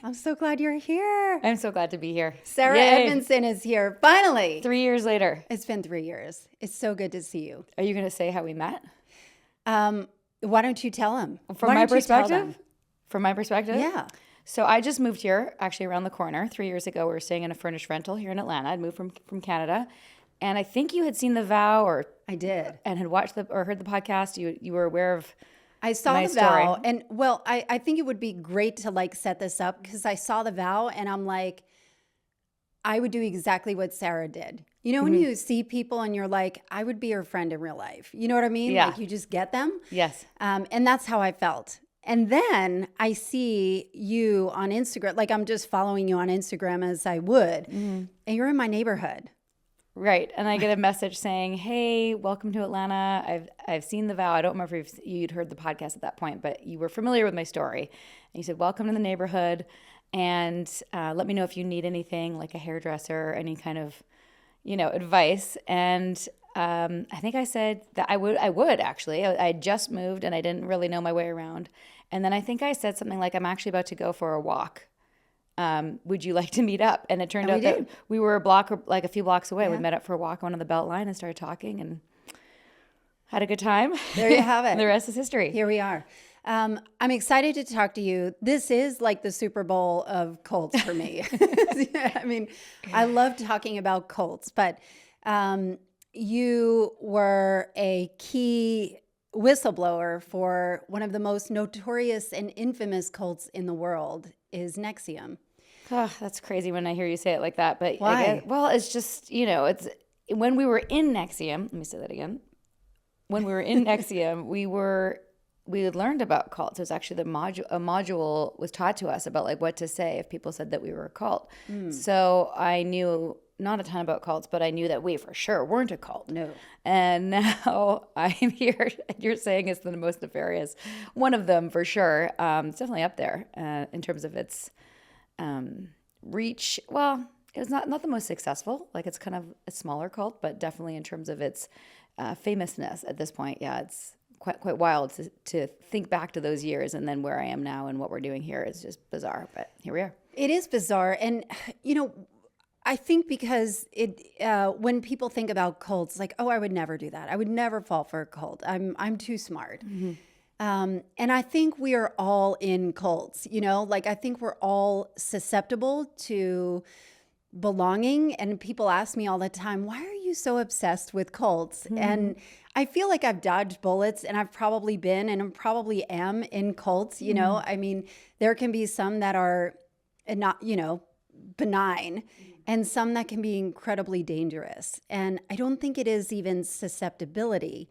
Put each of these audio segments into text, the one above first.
I'm so glad you're here. I'm so glad to be here. Sarah Edmondson is here, finally. 3 years later. It's been 3 years. It's so good to see you. Are you going to say how we met? Why don't you tell him? From my perspective? From my perspective? Yeah. So I just moved here, actually around the corner. 3 years ago, we were staying in a furnished rental here in Atlanta. I'd moved from Canada. And I think you had seen The Vow, or I did, and had watched or heard the podcast. You were aware of I saw my The Vow, story. and well, I think it would be great to like set this up because I saw The Vow and I'm like, I would do exactly what Sarah did. You know, when you see people and you're like, I would be your friend in real life. You know what I mean? Yeah. Like you just get them. Yes. And that's how I felt. And then I see you on Instagram, like I'm just following you on Instagram as I would, and you're in my neighborhood. Right. And I get a message saying, hey, welcome to Atlanta. I've seen The Vow. I don't remember if you'd heard the podcast at that point, but you were familiar with my story. And you said, welcome to the neighborhood. And let me know if you need anything, like a hairdresser, any kind of, advice. And I think I said that I would actually. I had just moved and I didn't really know my way around. And then I think I said something like, I'm actually about to go for a walk. Would you like to meet up? And it turned out that we were a few blocks away. Yeah. We met up for a walk on the Beltline and started talking and had a good time. There you have it. And the rest is history. Here we are. I'm excited to talk to you. This is like the Super Bowl of cults for me. I mean, I love talking about cults, but you were a key whistleblower for one of the most notorious and infamous cults in the world is NXIVM. Oh, that's crazy when I hear you say it like that. But why? It's just, it's when we were in NXIVM, let me say that again. When we were in NXIVM, we had learned about cults. It was actually a module was taught to us about like what to say if people said that we were a cult. So I knew not a ton about cults, but I knew that we for sure weren't a cult. No. And now I'm here. You're saying it's the most nefarious. One of them for sure. It's definitely up there in terms of its reach. Well, it was not the most successful. Like it's kind of a smaller cult, but definitely in terms of its famousness at this point. Yeah, it's quite wild to think back to those years and then where I am now and what we're doing here is just bizarre. But here we are. It is bizarre. And, I think because when people think about cults, like, oh, I would never do that. I would never fall for a cult. I'm too smart. Mm-hmm. And I think we are all in cults, like I think we're all susceptible to belonging. And people ask me all the time, why are you so obsessed with cults? Mm-hmm. And I feel like I've dodged bullets and I've probably been and I probably am in cults, I mean, there can be some that are not, benign. And some that can be incredibly dangerous. And I don't think it is even susceptibility.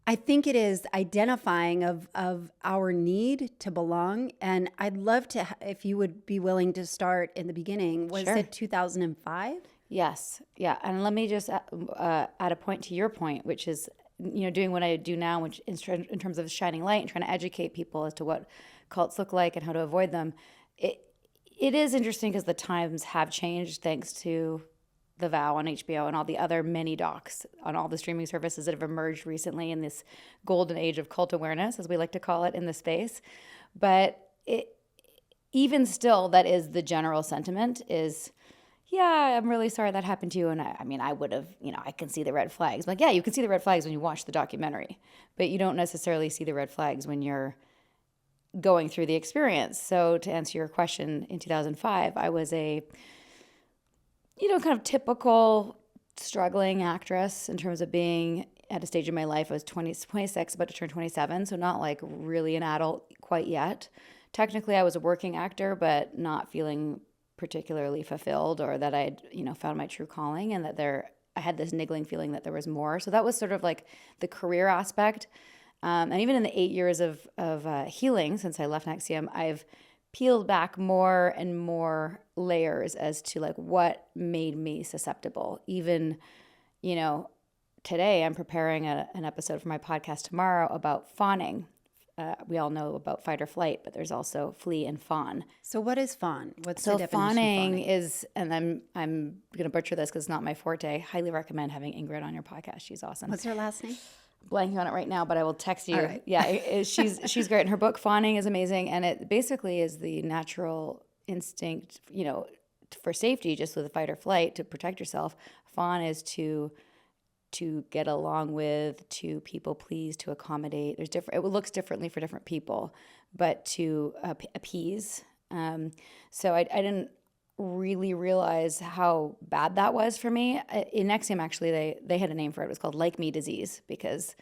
I think it is identifying of our need to belong. And I'd love to, if you would be willing to start in the beginning. Was it 2005? Yes. Yeah. And let me just add a point to your point, which is, doing what I do now, which in terms of shining light and trying to educate people as to what cults look like and how to avoid them. It is interesting because the times have changed thanks to The Vow on HBO and all the other mini docs on all the streaming services that have emerged recently in this golden age of cult awareness, as we like to call it in the space. But even still, that is the general sentiment is, yeah, I'm really sorry that happened to you. And I would have, I can see the red flags. Like, yeah, you can see the red flags when you watch the documentary, but you don't necessarily see the red flags when you're going through the experience. So to answer your question, in 2005, I was a, kind of typical struggling actress in terms of being at a stage in my life. I was 26, about to turn 27, so not like really an adult quite yet. Technically, I was a working actor, but not feeling particularly fulfilled or that I had, found my true calling and that I had this niggling feeling that there was more. So that was sort of like the career aspect. And even in the 8 years of healing since I left NXIVM, I've peeled back more and more layers as to like what made me susceptible. Even, today I'm preparing an episode for my podcast tomorrow about fawning. We all know about fight or flight, but there's also flee and fawn. So what is fawn? What's the definition of fawning? Is, and I'm going to butcher this because it's not my forte. Highly recommend having Ingrid on your podcast. She's awesome. What's her last name? blanking on it right now, but I will text you. All right. Yeah, she's great. And her book Fawning is amazing, and it basically is the natural instinct, for safety, just with fight or flight, to protect yourself. Fawn is to get along with, to people please, to accommodate. There's different. It looks differently for different people, but to appease. So I didn't really realize how bad that was for me. In NXIVM, actually, they had a name for it. It was called like me disease, because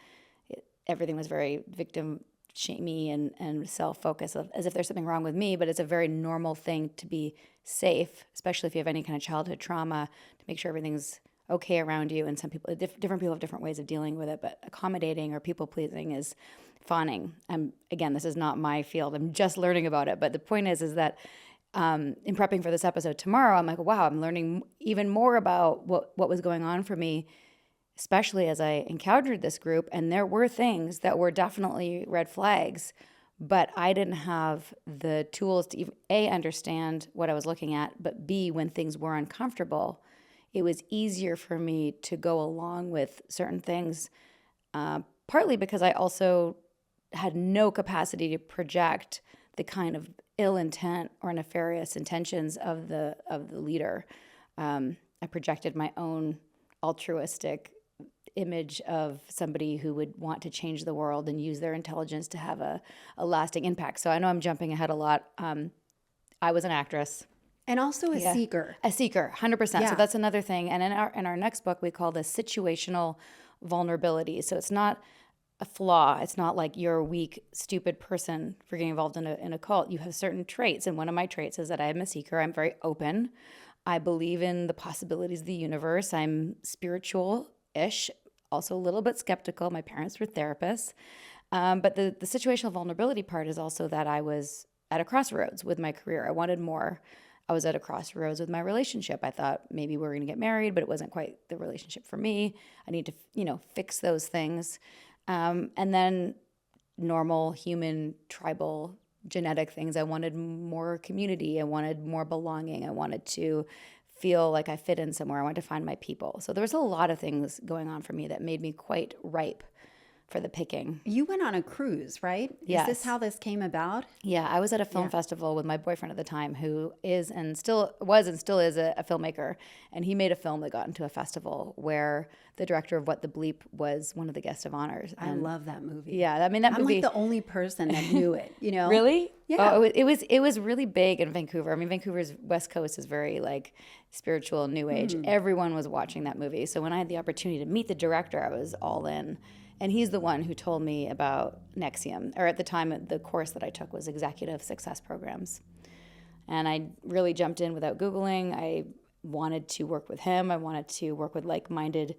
everything was very victim shamey and self-focused, as if there's something wrong with me. But it's a very normal thing to be safe, especially if you have any kind of childhood trauma, to make sure everything's okay around you. And some people, different people have different ways of dealing with it, but accommodating or people pleasing is fawning. Again, this is not my field. I'm just learning about it. But the point is that in prepping for this episode tomorrow, I'm like, wow, I'm learning even more about what was going on for me, especially as I encountered this group. And there were things that were definitely red flags, but I didn't have the tools to even, A, understand what I was looking at, but B, when things were uncomfortable, it was easier for me to go along with certain things, partly because I also had no capacity to project the kind of ill intent or nefarious intentions of the leader. I projected my own altruistic image of somebody who would want to change the world and use their intelligence to have a lasting impact. So I know I'm jumping ahead a lot. I was an actress. And also a seeker. A seeker, 100%. Yeah. So that's another thing. And in our next book, we call this situational vulnerability. So it's not a flaw. It's not like you're a weak, stupid person for getting involved in a cult. You have certain traits. And one of my traits is that I'm a seeker. I'm very open. I believe in the possibilities of the universe. I'm spiritual-ish, also a little bit skeptical. My parents were therapists. But the situational vulnerability part is also that I was at a crossroads with my career. I wanted more. I was at a crossroads with my relationship. I thought maybe we were going to get married, but it wasn't quite the relationship for me. I need to, fix those things. And then normal human, tribal, genetic things. I wanted more community. I wanted more belonging. I wanted to feel like I fit in somewhere. I wanted to find my people. So there was a lot of things going on for me that made me quite ripe for the picking. You went on a cruise, right? Yes. Is this how this came about? Yeah, I was at a film festival with my boyfriend at the time, who is and still is a filmmaker. And he made a film that got into a festival where the director of What the Bleep was one of the guest of honors. I love that movie. Yeah, I mean, that I'm movie. like the only person that knew it, Really? Yeah. Oh, it was really big in Vancouver. I mean, Vancouver's West Coast is very like spiritual, new age. Everyone was watching that movie. So when I had the opportunity to meet the director, I was all in. And he's the one who told me about NXIVM, or at the time, the course that I took was Executive Success Programs. And I really jumped in without Googling. I wanted to work with him. I wanted to work with like-minded,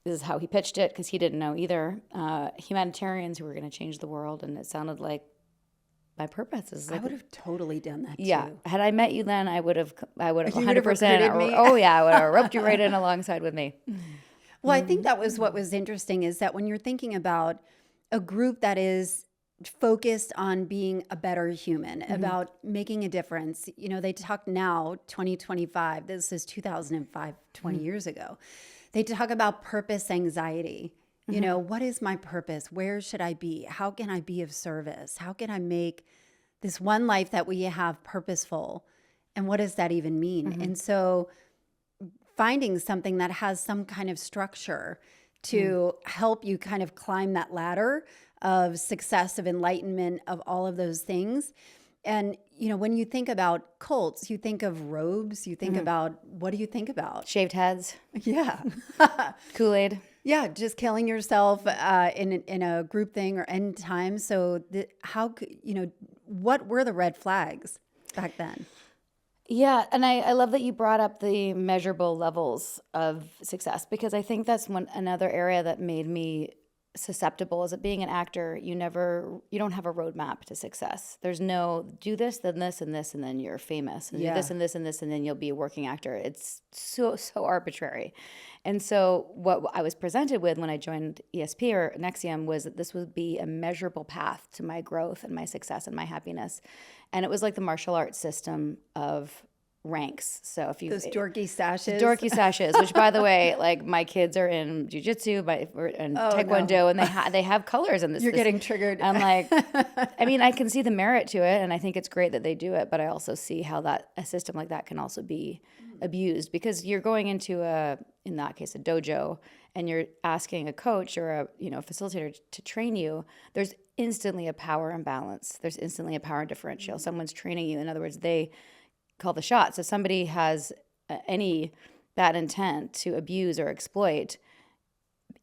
this is how he pitched it, because he didn't know either, humanitarians who were going to change the world. And it sounded like my purpose. I would have totally done that yeah. too. Had I met you then, I would have You would have 100%. recruited me? Oh, yeah, I would have roped you right in alongside with me. Well, I think that was what was interesting, is that when you're thinking about a group that is focused on being a better human, about making a difference, they talk now, 2025, this is 2005, 20 years ago. They talk about purpose anxiety. What is my purpose? Where should I be? How can I be of service? How can I make this one life that we have purposeful? And what does that even mean? And so finding something that has some kind of structure to help you kind of climb that ladder of success, of enlightenment, of all of those things. And, when you think about cults, you think of robes, you think about, what do you think about? Shaved heads. Yeah. Kool-Aid. Yeah, just killing yourself in a group thing or end time. So what were the red flags back then? Yeah, and I love that you brought up the measurable levels of success, because I think that's another area that made me susceptible, is that being an actor, you don't have a roadmap to success. There's no do this, then this, and this, and then you're famous. And do this and this and this, and then you'll be a working actor. It's so arbitrary. And so what I was presented with when I joined ESP or NXIVM was that this would be a measurable path to my growth and my success and my happiness. And it was like the martial arts system of ranks. So if you those dorky sashes, which by the way, like my kids are in jujitsu, and taekwondo, and they have colors in this. You're getting triggered. I'm like, I mean, I can see the merit to it, and I think it's great that they do it, but I also see how a system like that can also be abused, because you're going into in that case, a dojo, and you're asking a coach or a facilitator to train you. There's instantly a power imbalance. There's instantly a power differential. Someone's training you. In other words, they call the shots. If somebody has any bad intent to abuse or exploit,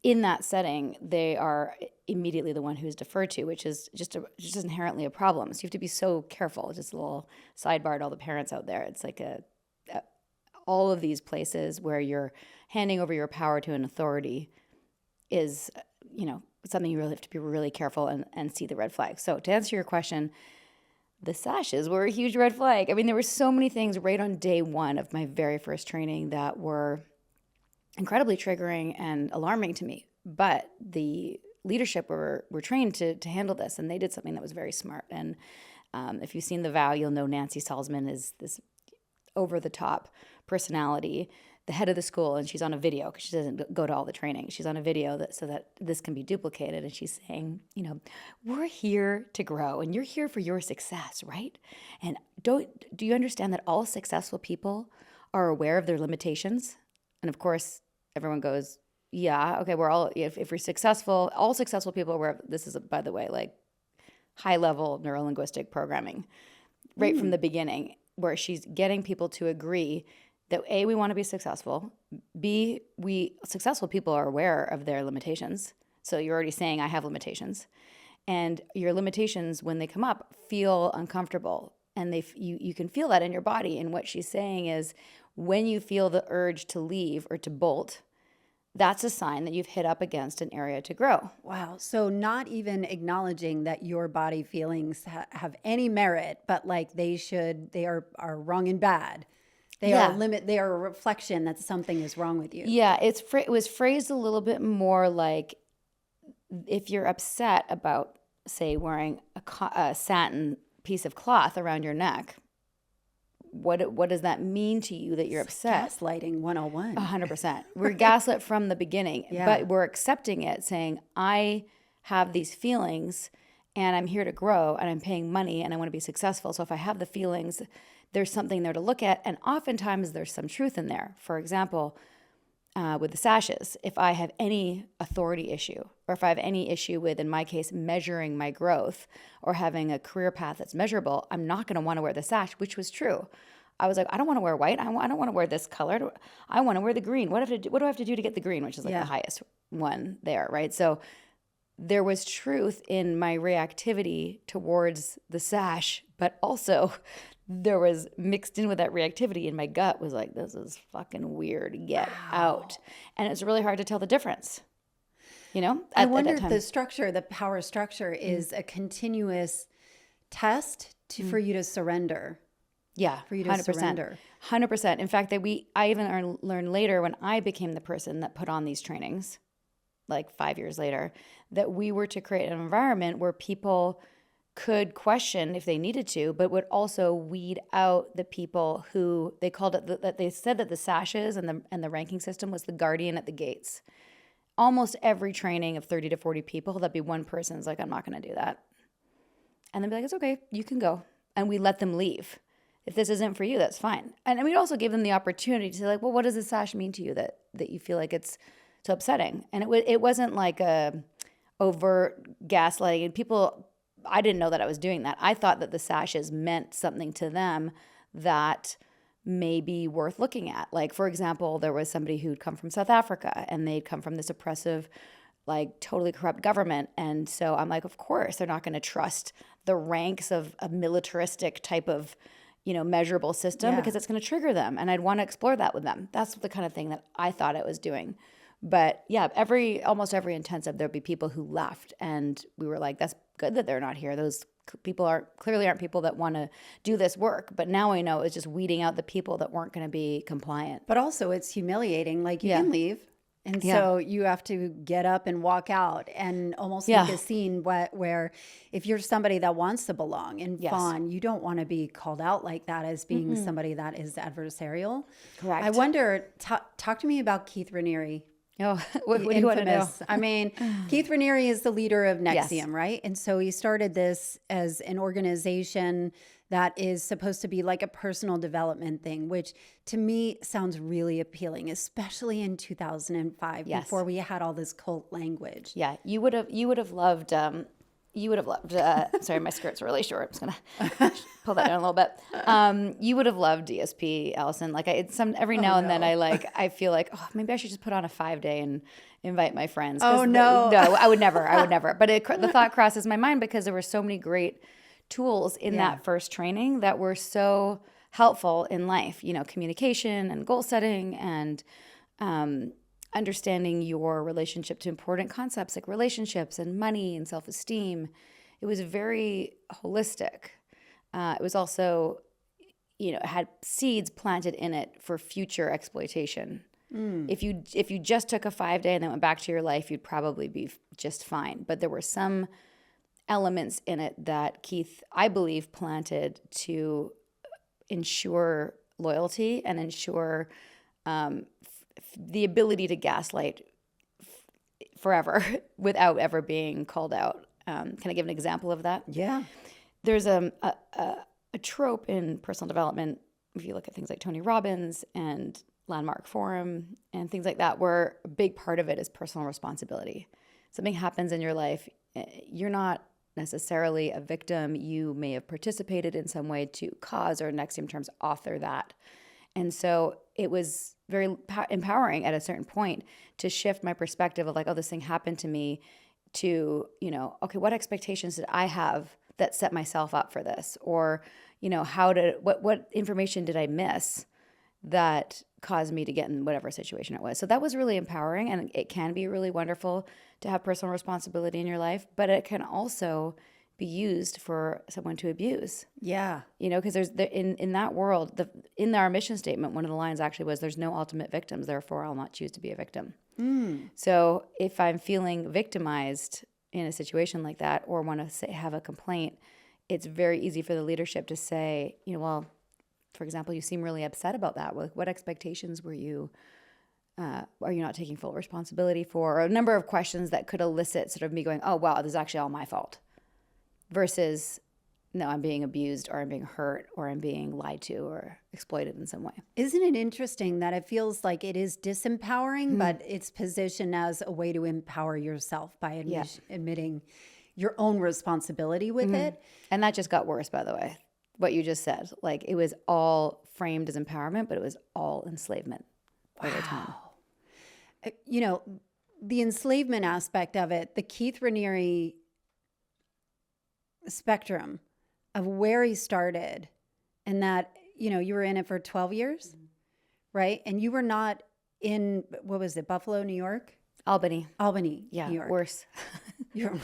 in that setting, they are immediately the one who's deferred to, which is just inherently a problem. So you have to be so careful. Just a little sidebar to all the parents out there. It's like all of these places where you're handing over your power to an authority is, something you really have to be really careful and see the red flags. So to answer your question, the sashes were a huge red flag. I mean, there were so many things right on day one of my very first training that were incredibly triggering and alarming to me. But the leadership were trained to handle this, and they did something that was very smart. And if you've seen The Vow, you'll know Nancy Salzman is this over-the-top personality, the head of the school, and she's on a video because she doesn't go to all the training. She's on a video so that this can be duplicated, and she's saying, we're here to grow, and you're here for your success, right? And do you understand that all successful people are aware of their limitations? And of course, everyone goes, yeah, okay, we're all, if we're successful, all successful people are aware of, this is, by the way, like high-level neurolinguistic programming right from the beginning, where she's getting people to agree that A, we want to be successful, B, successful people are aware of their limitations. So you're already saying I have limitations. And your limitations, when they come up, feel uncomfortable. And you can feel that in your body. And what she's saying is, when you feel the urge to leave or to bolt, that's a sign that you've hit up against an area to grow. Wow. So not even acknowledging that your body feelings have any merit, but like they are wrong and bad. They are a reflection that something is wrong with you. Yeah, it was phrased a little bit more like, if you're upset about, say, wearing a satin piece of cloth around your neck, what does that mean to you that you're upset? Gaslighting 101. 100%. We're gaslit from the beginning, but we're accepting it, saying, I have these feelings and I'm here to grow and I'm paying money and I want to be successful. So if I have the feelings, there's something there to look at. And oftentimes there's some truth in there. For example, with the sashes, if I have any authority issue, or if I have any issue with, in my case, measuring my growth or having a career path that's measurable, I'm not going to want to wear the sash, which was true. I was like, I don't want to wear white. I don't want to wear this color. I want to wear the green. What do I have to do to get the green, which is like the highest one there, right? So there was truth in my reactivity towards the sash, but also there was mixed in with that reactivity, and my gut was like, this is fucking weird. Get out. And it's really hard to tell the difference. I wonder if the power structure is a continuous test for you to surrender. Yeah, for you to 100%. surrender. 100%. In fact, I even learned later, when I became the person that put on these trainings, like 5 years later, that we were to create an environment where people could question if they needed to, but would also weed out the people who they called it, that they said that the sashes and the ranking system was the guardian at the gates. Almost every training of 30 to 40 people, that'd be one person's like, I'm not going to do that. And they'd be like, it's okay, you can go. And we let them leave. If this isn't for you, that's fine. And we'd also give them the opportunity to say, like, well, what does the sash mean to you that you feel like it's so upsetting? And it wasn't like a overt gaslighting. And I didn't know that I was doing that. I thought that the sashes meant something to them that may be worth looking at. Like, for example, there was somebody who'd come from South Africa, and they'd come from this oppressive, like totally corrupt government. And so I'm like, of course, they're not going to trust the ranks of a militaristic type of, measurable system, because it's going to trigger them. And I'd want to explore that with them. That's the kind of thing that I thought I was doing. But yeah, almost every intensive, there'd be people who left, and we were like, that's good that they're not here. Those people clearly aren't people that want to do this work. But now I know it's just weeding out the people that weren't going to be compliant. But also it's humiliating. Like, you can leave. And so you have to get up and walk out and almost make a scene where if you're somebody that wants to belong and fawn, you don't want to be called out like that as being somebody that is adversarial. Correct. I wonder, talk to me about Keith Raniere. Oh, what do you want to know? I mean, Keith Raniere is the leader of NXIVM, right? And so he started this as an organization that is supposed to be like a personal development thing, which to me sounds really appealing, especially in 2005, before we had all this cult language. Yeah, you would have loved. Sorry, my skirt's really short. I'm just gonna pull that down a little bit. You would have loved DSP, Allison. Like every now and then, I feel like, oh, maybe I should just put on a 5-day and invite my friends. No, I would never. But the thought crosses my mind because there were so many great tools in that first training that were so helpful in life. You know, communication and goal setting and understanding your relationship to important concepts like relationships and money and self-esteem. It was very holistic. It was also, it had seeds planted in it for future exploitation. If you just took a 5-day and then went back to your life, you'd probably be just fine. But there were some elements in it that Keith, I believe, planted to ensure loyalty and ensure the ability to gaslight forever without ever being called out. Can I give an example of that? Yeah. There's a trope in personal development, if you look at things like Tony Robbins and Landmark Forum and things like that, where a big part of it is personal responsibility. Something happens in your life, you're not necessarily a victim. You may have participated in some way to cause, or in NXIVM terms, author that. And so it was very empowering at a certain point to shift my perspective of like, oh, this thing happened to me, to, okay, what expectations did I have that set myself up for this? Or, what information did I miss that caused me to get in whatever situation it was? So that was really empowering, and it can be really wonderful to have personal responsibility in your life, but it can also be used for someone to abuse. Yeah. Because in that world, in our mission statement, one of the lines actually was, there's no ultimate victims, therefore I'll not choose to be a victim. So if I'm feeling victimized in a situation like that, or want to have a complaint, it's very easy for the leadership to say, well, for example, you seem really upset about that. What expectations were you, are you not taking full responsibility for? Or a number of questions that could elicit sort of me going, oh, wow, this is actually all my fault. Versus, no, I'm being abused, or I'm being hurt, or I'm being lied to or exploited in some way. Isn't it interesting that it feels like it is disempowering, but it's positioned as a way to empower yourself by admitting your own responsibility with it? And that just got worse, by the way, what you just said. Like, it was all framed as empowerment, but it was all enslavement over time. The enslavement aspect of it, the Keith Raniere spectrum of where he started, and that, you were in it for 12 years, right? And you were not in, what was it, Buffalo, New York? Albany, New York. Worse. You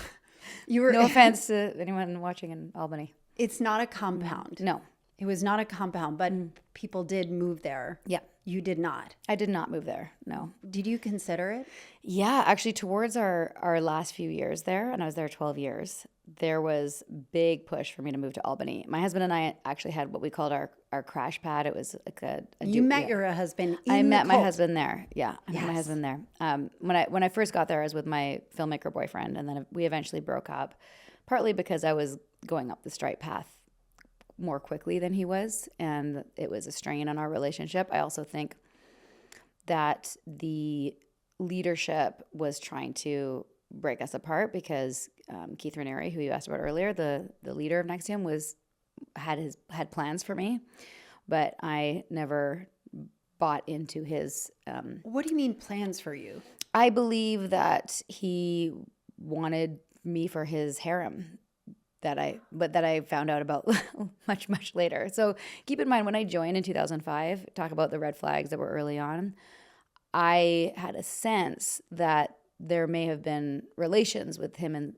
were No offense to anyone watching in Albany. It's not a compound. No. It was not a compound, but people did move there. Yeah. You did not. I did not move there, no. Did you consider it? Yeah, actually, towards our last few years there, and I was there 12 years, there was big push for me to move to Albany. My husband and I actually had what we called our crash pad. It was like You met your husband in I the met my cult. husband there. Yeah, I met my husband there. When I first got there, I was with my filmmaker boyfriend, and then we eventually broke up, partly because I was going up the straight path more quickly than he was, and it was a strain on our relationship. I also think that the leadership was trying to break us apart because Keith Raniere, who you asked about earlier, the leader of NXIVM, had plans for me, but I never bought into his. What do you mean plans for you? I believe that he wanted me for his harem. That I found out about much, much later. So keep in mind, when I joined in 2005, talk about the red flags that were early on, I had a sense that there may have been relations with him and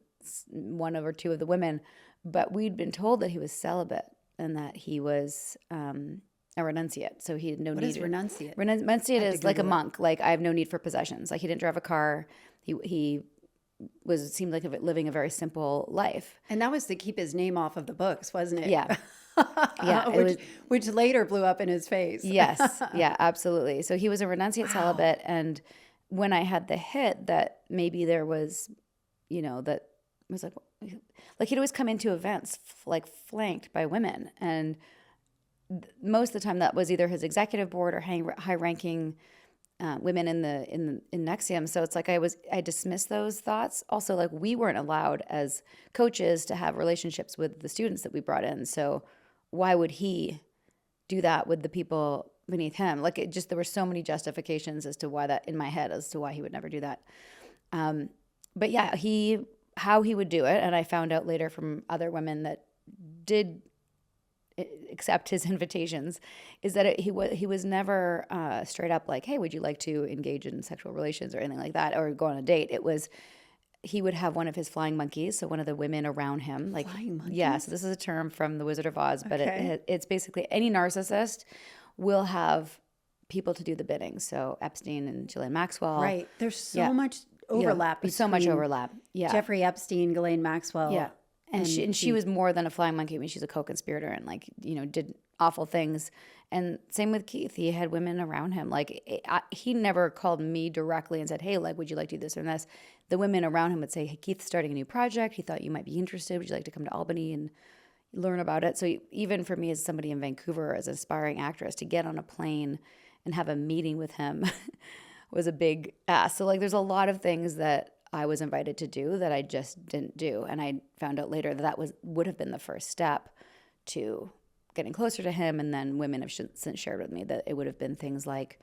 one or two of the women, but we'd been told that he was celibate and that he was a renunciate. So he had no need. What is renunciate? Renunciate is like a Google it. monk. Like, I have no need for possessions. Like, he didn't drive a car. He seemed like living a very simple life. And that was to keep his name off of the books, wasn't it? Yeah. Yeah. which later blew up in his face. Yes. Yeah, absolutely. So he was a renunciate celibate. And when I had the hit that maybe there was, that was like he'd always come into events like flanked by women. And most of the time that was either his executive board or high-ranking women in NXIVM. So it's like I dismissed those thoughts. Also, like, we weren't allowed as coaches to have relationships with the students that we brought in. So why would he do that with the people beneath him? Like, there were so many justifications as to why that in my head as to why he would never do that. But yeah, how he would do it, and I found out later from other women that did accept his invitations, is that he was never straight up like, hey, would you like to engage in sexual relations or anything like that, or go on a date. It was, he would have one of his flying monkeys, so one of the women around him, like, flying monkeys? Yeah, so this is a term from The Wizard of Oz, but Okay. it's basically any narcissist will have people to do the bidding. So Epstein and Ghislaine Maxwell, Right. There's so Yeah. much overlap. so much between overlap. Yeah, Jeffrey Epstein, Ghislaine Maxwell. yeah. And she was more than a flying monkey. I mean, she's a co-conspirator and, like, did awful things. And same with Keith. He had women around him. Like, he never called me directly and said, hey, like, would you like to do this or this? The women around him would say, hey, Keith's starting a new project. He thought you might be interested. Would you like to come to Albany and learn about it? So even for me as somebody in Vancouver, as an aspiring actress, to get on a plane and have a meeting with him was a big ask. So, like, there's a lot of things that I was invited to do that I just didn't do. And I found out later that would have been the first step to getting closer to him. And then women have since shared with me that it would have been things like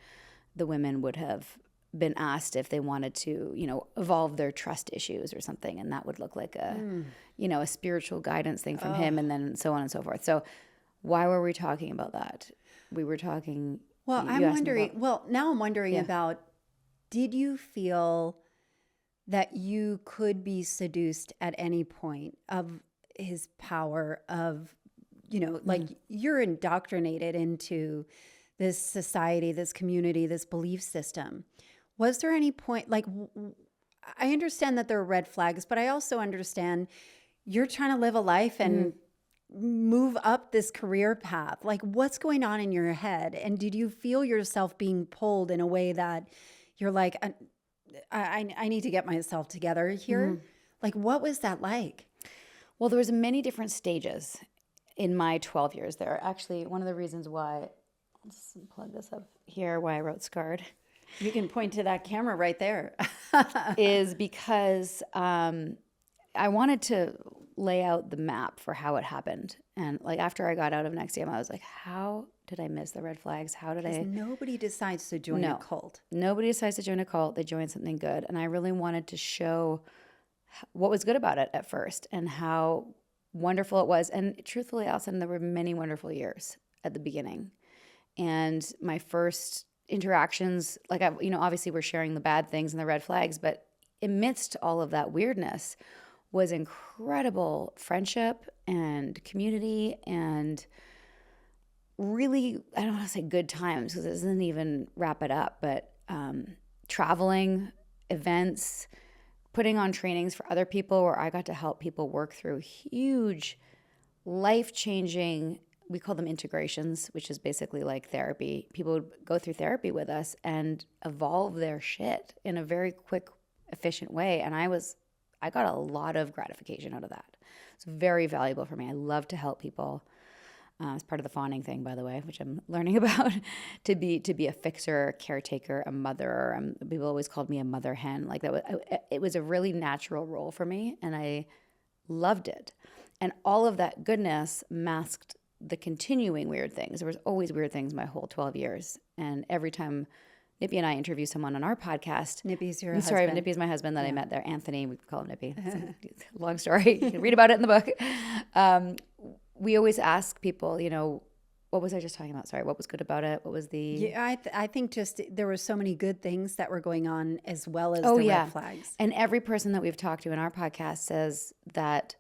the women would have been asked if they wanted to, evolve their trust issues or something. And that would look like a spiritual guidance thing from him, and then so on and so forth. So why were we talking about that? We were talking. Well, you I'm asked me wondering. about- Well, now I'm wondering Yeah. about. Did you feel that you could be seduced at any point of his power of, like, you're indoctrinated into this society, this community, this belief system. Was there any point, like, I understand that there are red flags, but I also understand you're trying to live a life and move up this career path. Like, what's going on in your head? And did you feel yourself being pulled in a way that you're like, I need to get myself together here? Like, what was that like? Well, there was many different stages in my 12 years there. Actually, one of the reasons why, let's plug this up here, why I wrote Scarred, You can point to that camera right there. is because I wanted to lay out the map for how it happened. And, like, after I got out of NXIVM, I was like, how did I miss the red flags? How did I? Nobody decides to join a cult. Nobody decides to join a cult. They join something good. And I really wanted to show what was good about it at first and how wonderful it was. And truthfully, Allison, there were many wonderful years at the beginning. And my first interactions, like, obviously we're sharing the bad things and the red flags, but amidst all of that weirdness was incredible friendship and community and really, I don't want to say good times because it doesn't even wrap it up, but traveling, events, putting on trainings for other people where I got to help people work through huge, life-changing, we call them integrations, which is basically like therapy. People would go through therapy with us and evolve their shit in a very quick, efficient way. And I got a lot of gratification out of that. It's very valuable for me. I love to help people. It's part of the fawning thing, by the way, which I'm learning about, to be a fixer, a caretaker, a mother. People always called me a mother hen. Like, it was a really natural role for me, and I loved it. And all of that goodness masked the continuing weird things. There was always weird things my whole 12 years. And every time Nippy and I interview someone on our podcast. Nippy's your Sorry, husband. Nippy's my husband that I met there. Anthony, we call him Nippy. It's a long story. You can read about it in the book. We always ask people, what was I just talking about? Sorry, what was good about it? What was the... Yeah, I think just there were so many good things that were going on as well as red flags. And every person that we've talked to in our podcast says that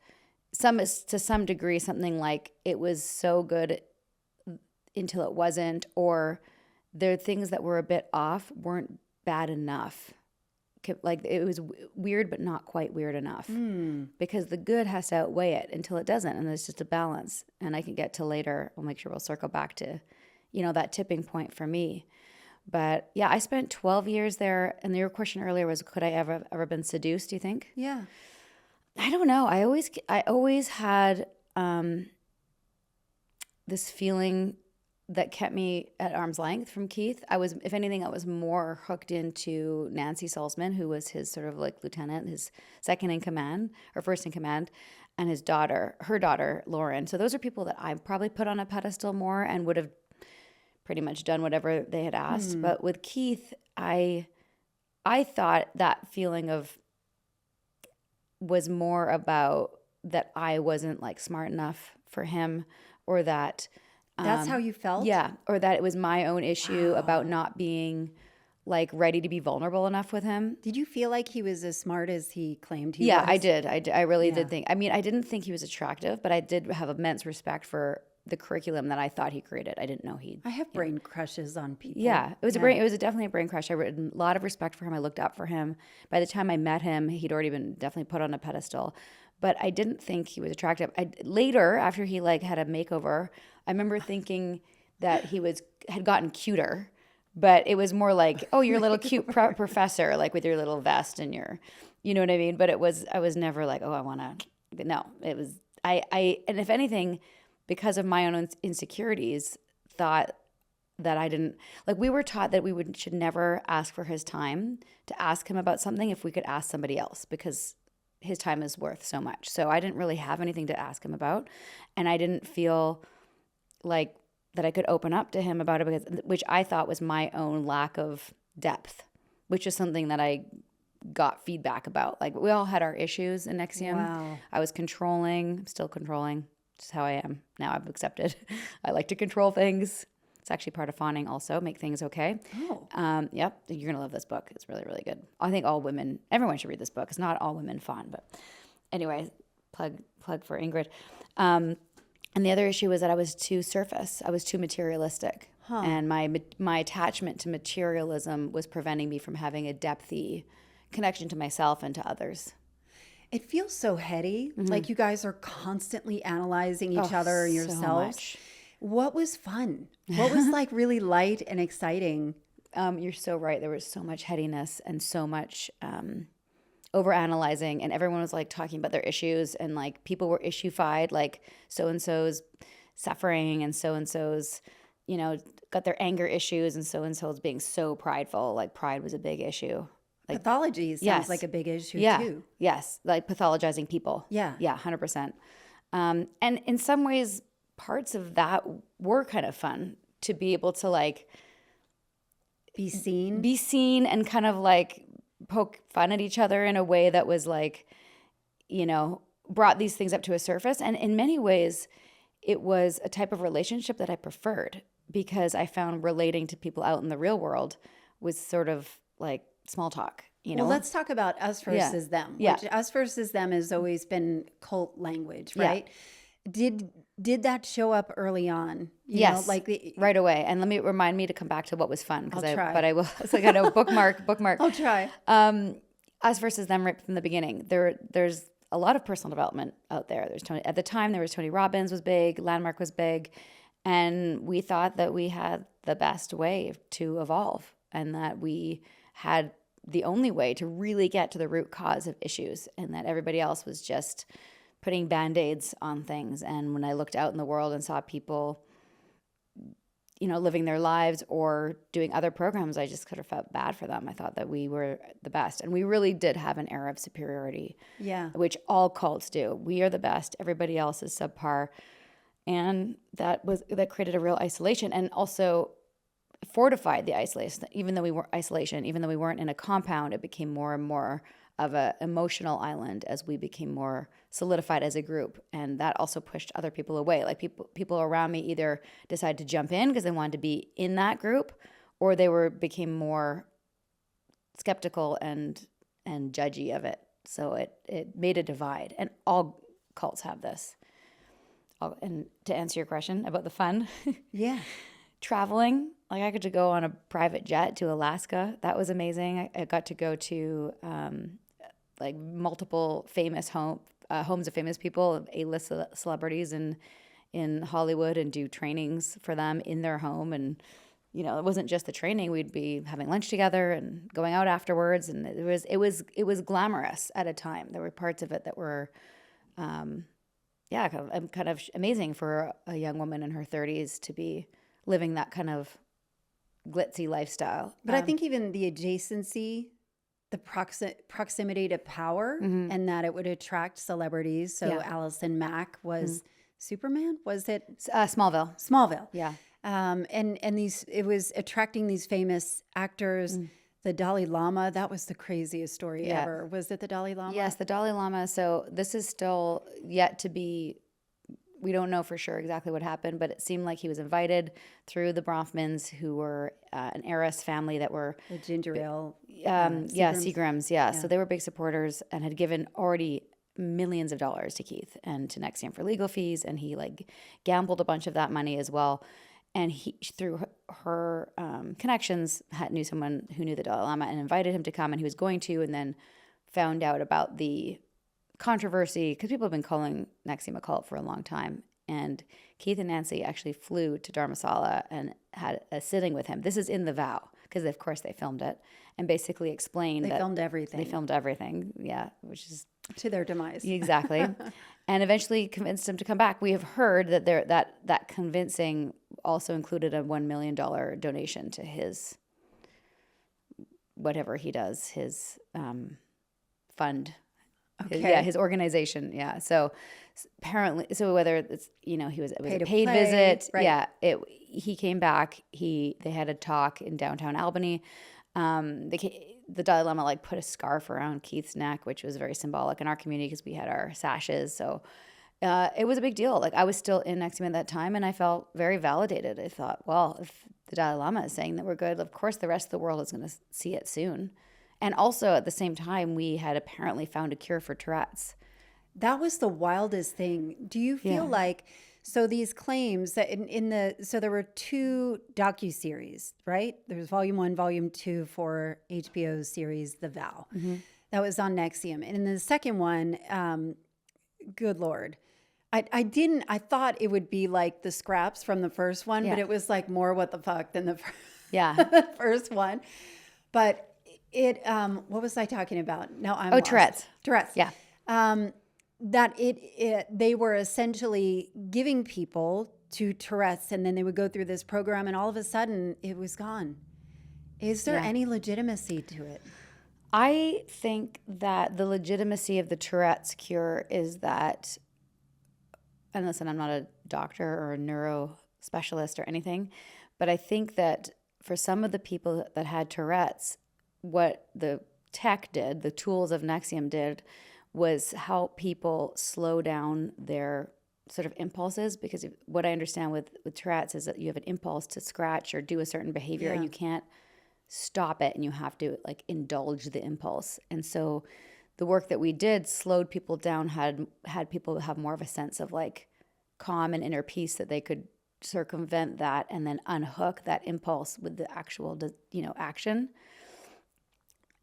to some degree, something like it was so good, until it wasn't, or the things that were a bit off weren't bad enough. Like it was weird, but not quite weird enough, because the good has to outweigh it until it doesn't. And there's just a balance. And I can get to later. We'll make sure we'll circle back to, that tipping point for me. But yeah, I spent 12 years there. And your question earlier was, could I ever been seduced, do you think? Yeah. I don't know. I always had this feeling that kept me at arm's length from Keith. If anything, I was more hooked into Nancy Salzman, who was his sort of like lieutenant, his second in command or first in command, and her daughter, Lauren. So those are people that I probably put on a pedestal more and would have pretty much done whatever they had asked. But with Keith, I thought that feeling was more about that I wasn't like smart enough for him, or that that's how you felt? Yeah. Or that it was my own issue about not being like ready to be vulnerable enough with him. Did you feel like he was as smart as he claimed he was? Yeah, I did. I really did think. I mean, I didn't think he was attractive, but I did have immense respect for the curriculum that I thought he created. I didn't know I have brain crushes on people. Yeah, it was definitely a brain crush. I had a lot of respect for him. I looked up for him. By the time I met him, he'd already been definitely put on a pedestal. But I didn't think he was attractive. Later, after he like had a makeover, I remember thinking that he had gotten cuter, but it was more like, oh, you're a little cute professor, like with your little vest and you know what I mean? But I was never like, oh, I want to. No, it was and if anything, because of my own insecurities, thought that I didn't like. We were taught that we should never ask for his time to ask him about something if we could ask somebody else, because his time is worth so much. So I didn't really have anything to ask him about, and I didn't feel like that I could open up to him about it, which I thought was my own lack of depth, which is something that I got feedback about. Like, we all had our issues in NXIVM. Wow. I was controlling. I'm still controlling. Just how I am now. I've accepted. I like to control things. It's actually part of fawning also, make things okay. Oh. Yep. You're going to love this book. It's really, really good. I think everyone should read this book. It's not all women fawn, but anyway, plug for Ingrid. And the other issue was that I was too surface. I was too materialistic. And my attachment to materialism was preventing me from having a depthy connection to myself and to others. It feels so heady. Like you guys are constantly analyzing each other and yourselves. So What was fun? What was like really light and exciting? You're so right. There was so much headiness and so much overanalyzing, and everyone was like talking about their issues, and like people were issue-fied, like so-and-so's suffering and so-and-so's, got their anger issues, and so-and-so's being so prideful. Like pride was a big issue. Like, pathology sounds like a big issue too. Yes. Like pathologizing people. Yeah. Yeah, 100%. And in some ways, parts of that were kind of fun to be able to like be seen and kind of like poke fun at each other in a way that was like, brought these things up to a surface. And in many ways, it was a type of relationship that I preferred, because I found relating to people out in the real world was sort of like small talk. Well, let's talk about us versus them. Yeah. Which us versus them has always been cult language, right? Yeah. Did that show up early on? Yes, right away. And let me remind me to come back to what was fun, I'll try. But I will. It's like I know bookmark. I'll try. Us versus them right from the beginning. There's a lot of personal development out there. At the time there was Tony Robbins was big, Landmark was big, and we thought that we had the best way to evolve, and that we had the only way to really get to the root cause of issues, and that everybody else was just putting Band-Aids on things. And when I looked out in the world and saw people, living their lives or doing other programs, I just could have felt bad for them. I thought that we were the best. And we really did have an air of superiority, which all cults do. We are the best. Everybody else is subpar. And that created a real isolation, and also fortified the isolation. Even though we weren't in a compound, it became more and more of an emotional island as we became more solidified as a group. And that also pushed other people away. Like people around me either decided to jump in because they wanted to be in that group, or they became more skeptical and judgy of it. So it made a divide. And all cults have this. And to answer your question about the fun, Yeah. traveling, like I got to go on a private jet to Alaska. That was amazing. I got to go to like multiple famous homes of famous people, A-list celebrities in Hollywood, and do trainings for them in their home. And it wasn't just the training. We'd be having lunch together and going out afterwards, and it was glamorous at a time. There were parts of it that were kind of amazing for a young woman in her 30s to be living that kind of glitzy lifestyle. But I think even the adjacency, the proximity to power, and that it would attract celebrities. So Allison Mack was Superman. Was it Smallville? Smallville. Yeah. And it was attracting these famous actors. The Dalai Lama, that was the craziest story ever. Was it the Dalai Lama? Yes, the Dalai Lama. So this is still yet to be, we don't know for sure exactly what happened, but it seemed like he was invited through the Bronfmans, who were an heiress family that were The ginger ale. Seagrams. Yeah. So they were big supporters and had given already millions of dollars to Keith and to NXIVM for legal fees, and he like gambled a bunch of that money as well. And he, through her connections, knew someone who knew the Dalai Lama and invited him to come, and he was going to, and then found out about the controversy, because people have been calling NXIVM a cult for a long time. And Keith and Nancy actually flew to Dharamsala and had a sitting with him. This is in The Vow, because of course they filmed it, and basically explained They filmed everything, yeah, which is to their demise. Exactly. And eventually convinced him to come back. We have heard that that convincing also included a $1 million donation to his, whatever he does, his fund. Okay. His organization. Yeah. So apparently, whether it's, it was a paid play, visit. right. Yeah. He came back. They had a talk in downtown Albany. The Dalai Lama put a scarf around Keith's neck, which was very symbolic in our community because we had our sashes. So it was a big deal. I was still in NXIVM at that time, and I felt very validated. I thought, well, if the Dalai Lama is saying that we're good, of course the rest of the world is going to see it soon. And also at the same time, we had apparently found a cure for Tourette's. That was the wildest thing. Do you feel like, so these claims that so there were 2 docuseries, right? There was volume 1, volume 2 for HBO's series, The Vow. That was on NXIVM. And in the second one, good Lord, I thought it would be like the scraps from the first one, but it was more what the fuck than the first one. But what was I talking about? No, I'm lost. Tourette's. Yeah. That they were essentially giving people to Tourette's, and then they would go through this program, and all of a sudden it was gone. Is there any legitimacy to it? I think that the legitimacy of the Tourette's cure is that, and listen, I'm not a doctor or a neuro specialist or anything, but I think that for some of the people that had Tourette's, what the tech did, the tools of NXIVM did, was help people slow down their sort of impulses. Because what I understand with Tourette's is that you have an impulse to scratch or do a certain behavior, and you can't stop it, and you have to indulge the impulse. And so the work that we did slowed people down, had people have more of a sense of calm and inner peace, that they could circumvent that and then unhook that impulse with the actual action.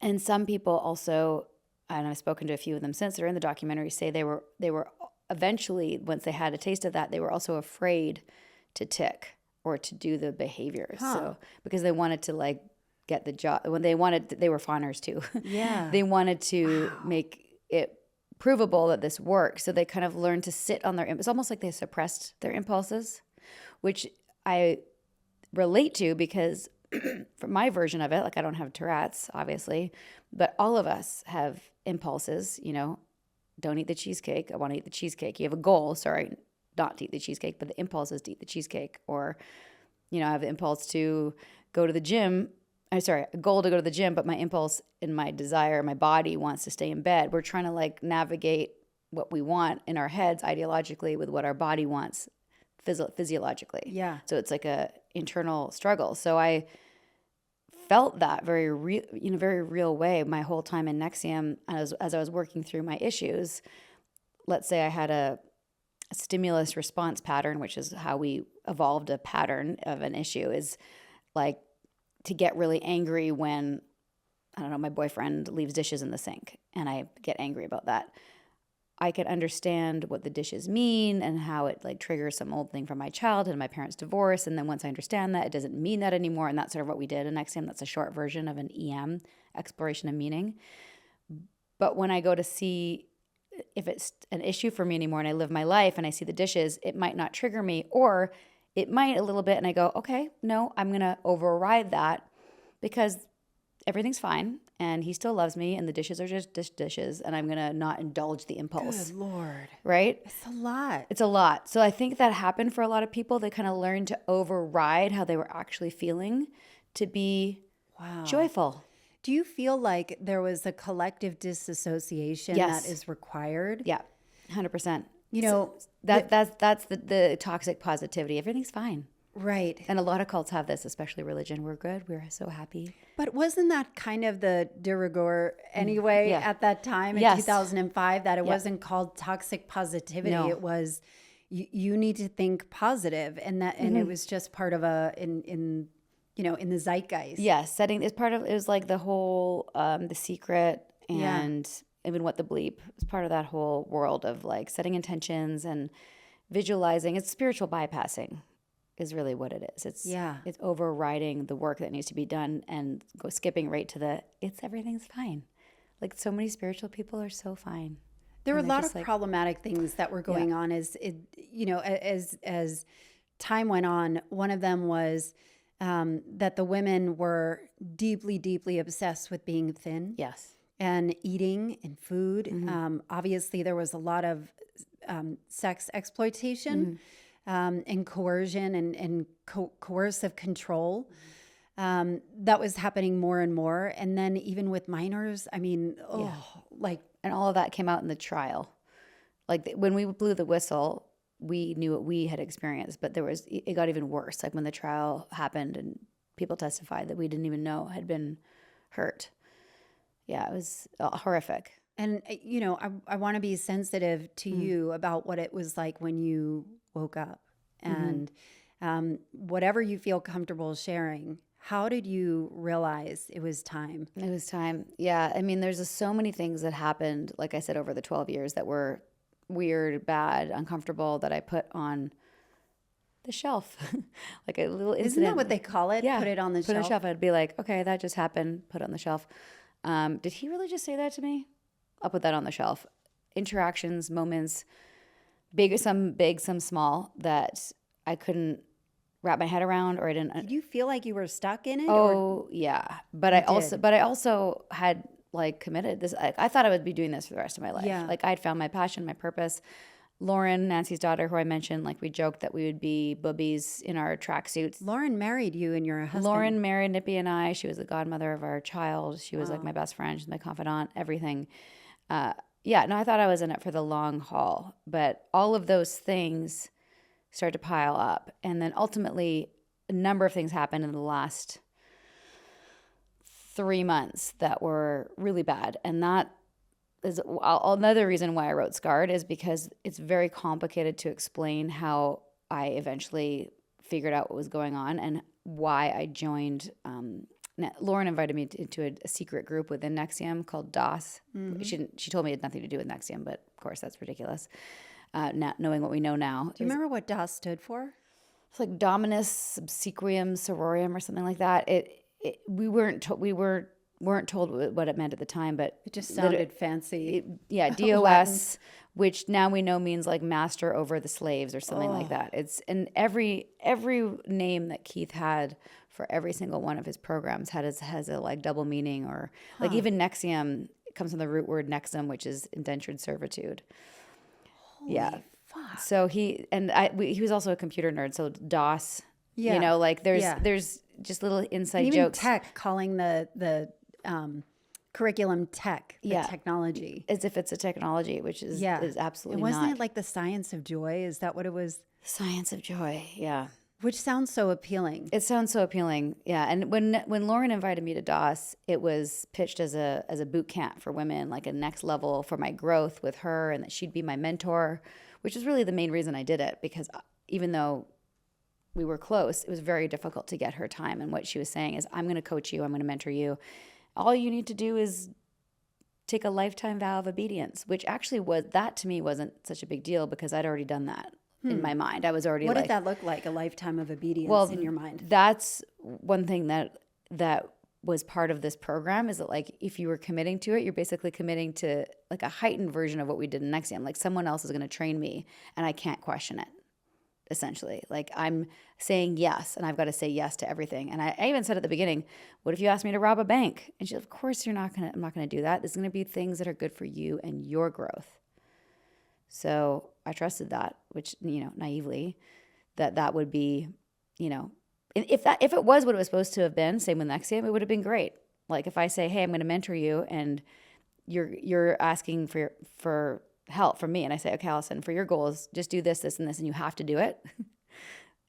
And some people also, and I've spoken to a few of them since, they're in the documentary, say they were eventually, once they had a taste of that, they were also afraid to tick or to do the behaviors. So because they wanted to get the job, they were fawners too. Yeah. They wanted to make it provable that this worked. So they kind of learned to sit on it's almost like they suppressed their impulses, which I relate to, because for my version of it, I don't have Tourette's, obviously, but all of us have impulses, don't eat the cheesecake. I want to eat the cheesecake. You have a goal, not to eat the cheesecake, but the impulse is to eat the cheesecake. Or, I have the impulse to go to the gym. A goal to go to the gym, but my impulse and my desire, my body wants to stay in bed. We're trying to navigate what we want in our heads ideologically with what our body wants physiologically. Yeah. So it's a internal struggle. So I felt that very real way my whole time in NXIVM as I was working through my issues. Let's say I had a stimulus response pattern, which is how we evolved a pattern of an issue, is like to get really angry when, I don't know, my boyfriend leaves dishes in the sink and I get angry about that. I could understand what the dishes mean and how it like triggers some old thing from my childhood and my parents' divorce. And then once I understand that, it doesn't mean that anymore. And that's sort of what we did in NXIVM. That's a short version of an EM, exploration of meaning. But when I go to see if it's an issue for me anymore and I live my life and I see the dishes, it might not trigger me, or it might a little bit. And I go, okay, no, I'm going to override that because everything's fine and he still loves me and the dishes are just dishes and I'm going to not indulge the impulse. Good Lord. Right? It's a lot. It's a lot. So I think that happened for a lot of people. They kind of learned to override how they were actually feeling to be joyful. Do you feel like there was a collective disassociation that is required? Yeah, 100%. You know, that's the toxic positivity. Everything's fine. Right. And a lot of cults have this, especially religion. We're good. We're so happy. But wasn't that kind of the de rigueur anyway at that time in 2005, that it wasn't called toxic positivity? No. It was you need to think positive, and that and it was just part of in the zeitgeist. Yes, setting is part of it. Was like the whole The Secret and even What the Bleep. It's part of that whole world of like setting intentions and visualizing. It's spiritual bypassing is really what it is. It's overriding the work that needs to be done and skipping right to everything's fine. Like so many spiritual people are so fine. There were a lot of problematic things that were going on as time went on. One of them was that the women were deeply, deeply obsessed with being thin. Yes. And eating and food. Obviously, there was a lot of sex exploitation and coercion and coercive control that was happening more and more. And then even with minors, I mean, and all of that came out in the trial. Like when we blew the whistle, we knew what we had experienced, but it got even worse. Like when the trial happened and people testified that we didn't even know had been hurt. Yeah, it was horrific. And, I want to be sensitive to you about what it was like when you woke up. And whatever you feel comfortable sharing, how did you realize it was time? It was time. Yeah. I mean, there's so many things that happened, like I said, over the 12 years that were weird, bad, uncomfortable that I put on the shelf. Like a little incident. Isn't that what they call it? Yeah. Put it on the shelf? Put it on the shelf. I'd be like, okay, that just happened. Put it on the shelf. Did he really just say that to me? I'll put that on the shelf. Interactions, moments, some big, some small, that I couldn't wrap my head around, or I didn't. Did you feel like you were stuck in it? Oh, yeah. But I also had like committed this. I thought I would be doing this for the rest of my life. Yeah. Like I'd found my passion, my purpose. Lauren, Nancy's daughter, who I mentioned, like we joked that we would be boobies in our tracksuits. Lauren married you and your husband. Lauren married Nippy and I. She was the godmother of our child. She was like my best friend. She's my confidant, everything. I thought I was in it for the long haul. But all of those things started to pile up. And then ultimately, a number of things happened in the last 3 months that were really bad. And that is another reason why I wrote Scarred, is because it's very complicated to explain how I eventually figured out what was going on and why I joined. Lauren invited me into a secret group within NXIVM called DOS. She told me it had nothing to do with NXIVM, but of course that's ridiculous. Not knowing what we know now. Do you remember what DOS stood for? It's like Dominus Obsequium Sororium or something like that. We weren't told what it meant at the time, but it just sounded fancy. DOS, which now we know means like master over the slaves or something like that. It's and every name that Keith had for every single one of his programs has a like double meaning, or like even NXIVM comes from the root word nexum, which is indentured servitude. Holy fuck. So he was also a computer nerd. So DOS, there's just little inside even jokes. Tech, calling the curriculum tech, technology, as if it's a technology, which is absolutely wasn't not. it like the science of joy? Is that what it was? Science of joy, yeah. Which sounds so appealing. It sounds so appealing, yeah. And when Lauren invited me to DOS, it was pitched as a boot camp for women, like a next level for my growth with her, and that she'd be my mentor, which is really the main reason I did it, because even though we were close, it was very difficult to get her time. And what she was saying is, I'm going to coach you. I'm going to mentor you. All you need to do is take a lifetime vow of obedience, which actually that to me wasn't such a big deal because I'd already done that in my mind. I was already What did that look like, a lifetime of obedience in your mind? That's one thing that was part of this program, is that like, if you were committing to it, you're basically committing to like a heightened version of what we did in NXIVM. Like, someone else is going to train me and I can't question it. Essentially, like, I'm saying yes, and I've got to say yes to everything. And I even said at the beginning, what if you asked me to rob a bank? And she said, of course I'm not going to do that. There's going to be things that are good for you and your growth. So I trusted that, which, naively, that would be, if it was what it was supposed to have been, same with NXIVM, it would have been great. Like, if I say, hey, I'm going to mentor you, and you're asking for help from me, and I say, okay, Allison, for your goals, just do this, this, and this, and you have to do it.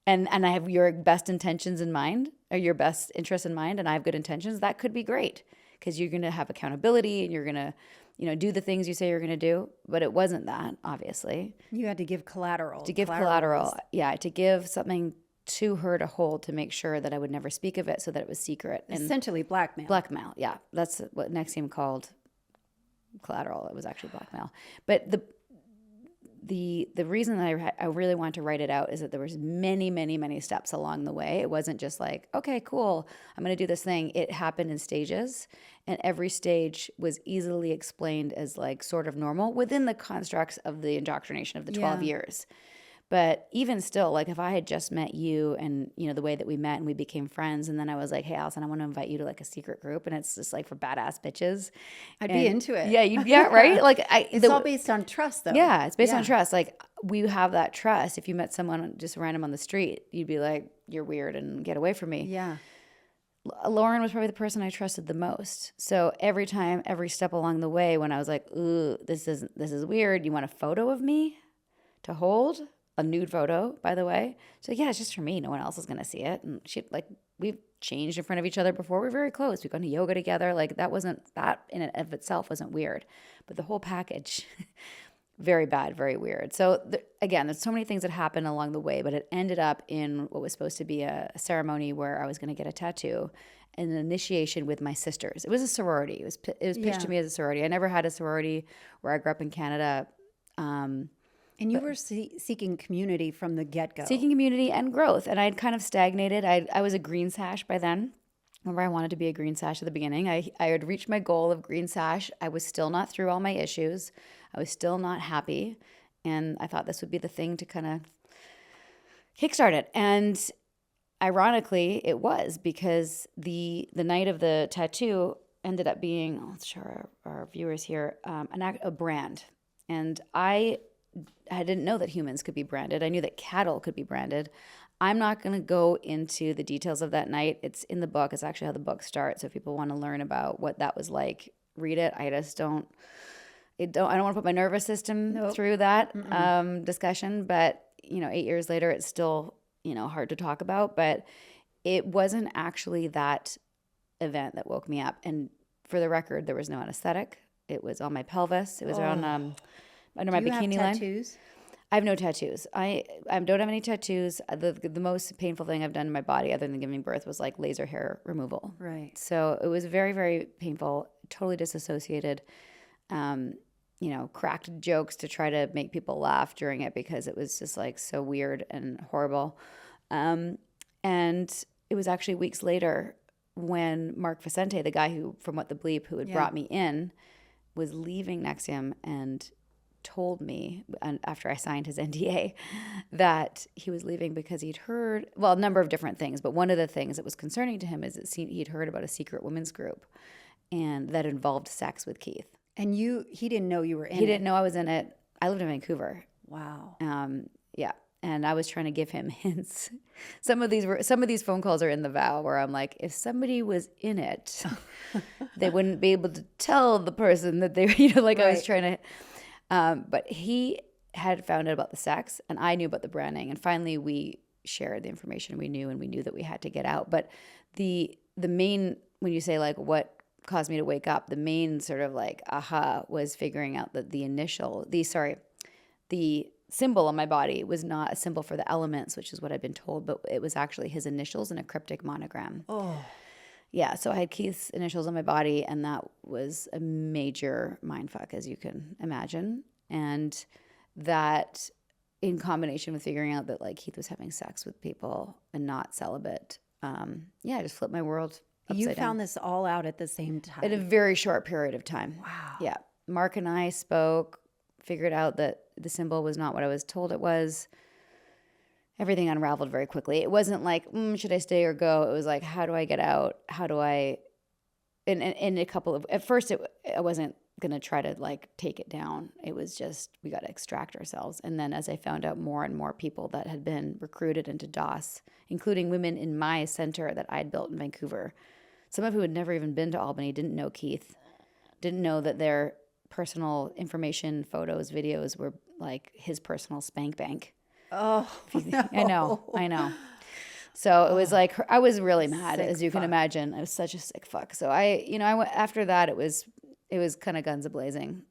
and I have your best intentions in mind, or your best interests in mind, and I have good intentions. That could be great, because you're going to have accountability, and you're going to, do the things you say you're going to do. But it wasn't that, obviously. You had to give collateral. To give collateral. Yeah, to give something to her to hold, to make sure that I would never speak of it, so that it was secret. And essentially blackmail. Blackmail, yeah. That's what NXIVM called collateral. It was actually blackmail. But the reason that I really wanted to write it out is that there was many, many, many steps along the way. It wasn't just like, okay, cool, I'm going to do this thing. It happened in stages, and every stage was easily explained as like sort of normal within the constructs of the indoctrination of the 12 years. But even still, like, if I had just met you and, the way that we met and we became friends, and then I was like, hey, Allison, I want to invite you to like a secret group, and it's just like for badass bitches. I'd be into it. Yeah, right? Like, it's all based on trust, though. Yeah, it's based on trust. Like, we have that trust. If you met someone just random on the street, you'd be like, you're weird and get away from me. Yeah. Lauren was probably the person I trusted the most. So every step along the way, when I was like, ooh, this is weird. You want a photo of me to hold? A nude photo, by the way. So yeah, it's just for me. No one else is going to see it. And we've changed in front of each other before. We're very close. We've gone to yoga together. Like, that in and of itself wasn't weird. But the whole package, very bad, very weird. So again, there's so many things that happened along the way, but it ended up in what was supposed to be a ceremony where I was going to get a tattoo, and an initiation with my sisters. It was a sorority. It was pitched to me as a sorority. I never had a sorority where I grew up in Canada. And you were seeking community from the get-go. Seeking community and growth. And I had kind of stagnated. I was a green sash by then. Remember, I wanted to be a green sash at the beginning. I had reached my goal of green sash. I was still not through all my issues. I was still not happy. And I thought this would be the thing to kind of kickstart it. And ironically, it was, because the night of the tattoo ended up being, let's show our viewers here, a brand. And I didn't know that humans could be branded. I knew that cattle could be branded. I'm not going to go into the details of that night. It's in the book. It's actually how the book starts. So if people want to learn about what that was like, read it. I just don't. I don't want to put my nervous system through that discussion. But 8 years later, it's still hard to talk about. But it wasn't actually that event that woke me up. And for the record, there was no anesthetic. It was on my pelvis. It was around under my bikini line. Tattoos? I have no tattoos. I don't have any tattoos. The most painful thing I've done in my body, other than giving birth, was like laser hair removal. Right. So it was very, very painful. Totally disassociated. Cracked jokes to try to make people laugh during it, because it was just like so weird and horrible. And it was actually weeks later when Mark Vicente, the guy from What the Bleep, who had brought me in, was leaving NXIVM and told me, and after I signed his NDA, that he was leaving because he'd heard, a number of different things, but one of the things that was concerning to him is that he'd heard about a secret women's group, and that involved sex with Keith. And he didn't know you were in it. He didn't know I was in it. I lived in Vancouver. Wow. Yeah. And I was trying to give him hints. Some of these phone calls are in the vow where I'm like, if somebody was in it, they wouldn't be able to tell the person that they, right. I was trying to. But he had found out about the sex, and I knew about the branding. And finally, we shared the information we knew, and we knew that we had to get out. But the main, when you say like what caused me to wake up, the main sort of like aha was figuring out that the symbol on my body was not a symbol for the elements, which is what I'd been told, but it was actually his initials in a cryptic monogram. Oh. Yeah, so I had Keith's initials on my body, and that was a major mindfuck, as you can imagine. And that, in combination with figuring out that like Keith was having sex with people and not celibate, I just flipped my world upside You down. found this all out at the same time. In a very short period of time. Wow. Yeah. Mark and I spoke, figured out that the symbol was not what I was told it was. Everything unraveled very quickly. It wasn't like, should I stay or go? It was like, how do I get out? How do I, in a couple of, at first I wasn't going to try to like take it down. It was just, we got to extract ourselves. And then as I found out more and more people that had been recruited into DOS, including women in my center that I'd built in Vancouver, some of who had never even been to Albany, didn't know Keith, didn't know that their personal information, photos, videos were like his personal spank bank. Oh, no. I know. So it was like, I was really mad, Sick as you can fuck. imagine. I was such a sick fuck. So I went, after that, it was kind of guns a-blazing,